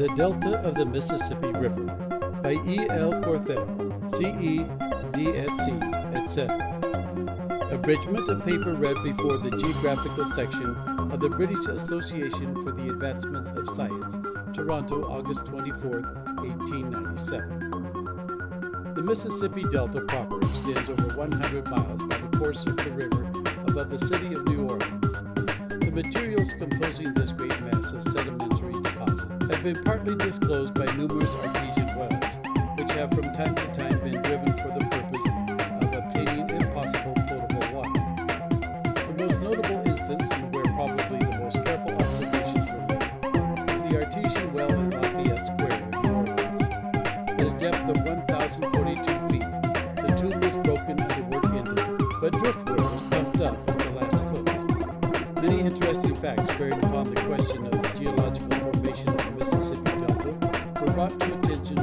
The Delta of the Mississippi River by E. L. Corthell, C.E., D.Sc., etc. Abridgment of paper read before the Geographical Section of the British Association for the Advancement of Science, Toronto, August 24, 1897. The Mississippi Delta proper extends over 100 miles by the course of the river above the city of New Orleans. The materials composing this great mass of sedimentary deposit have been partly disclosed by numerous artesian wells, which have from time to time been driven for the purpose of obtaining, if possible, potable water. The most notable instance, and where probably the most careful observations were made, is the artesian well in Lafayette Square in New Orleans. At a depth of 1,042 feet, the tube was broken and the work ended, but driftwood was pumped up at the last foot. Many interesting facts bearing upon the question of the geological formation of the Mississippi Delta were brought to attention 2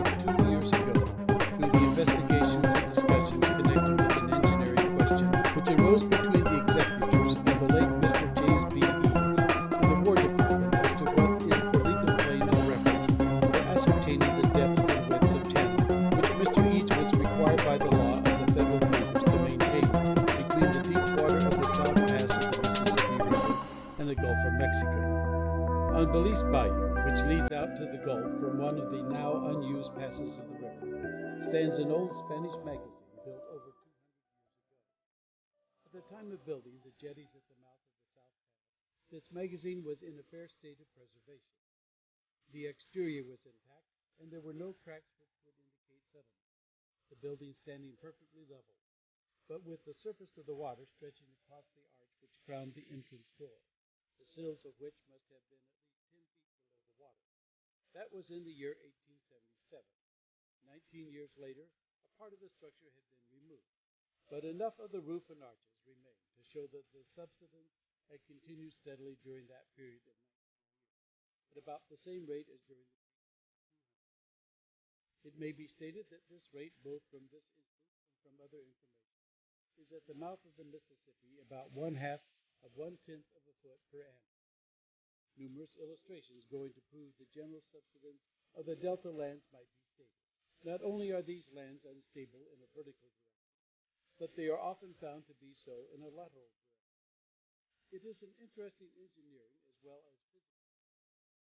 years ago through the investigations and discussions connected with an engineering question which arose between the executors of the late Mr. James B. Eads and the War Department as to what is the legal plane of reference for ascertaining the depths and widths of channel, which Mr. Eads was required by the law of the federal members to maintain between the deep water of the South Pass of the Mississippi River and the Gulf of Mexico. On Belize Bayou, which leads out to the Gulf from one of the now unused passes of the river, stands an old Spanish magazine built over 200 years ago. At the time of building the jetties at the mouth of the South Pass, this magazine was in a fair state of preservation. The exterior was intact, and there were no cracks which would indicate settlement, the building standing perfectly level, but with the surface of the water stretching across the arch which crowned the entrance door, the sills of which must have been at least 10 feet below the water. That was in the year 1877. 19 years later, a part of the structure had been removed, but enough of the roof and arches remained to show that the subsidence had continued steadily during that period of 19 years, at about the same rate as during the previous 200. It may be stated that this rate, both from this instance and from other information, is at the mouth of the Mississippi about 1/2 of 1/10 of a foot per annum. Numerous illustrations going to prove the general subsidence of the delta lands might be stated. Not only are these lands unstable in a vertical direction, but they are often found to be so in a lateral direction. It is an interesting engineering as well as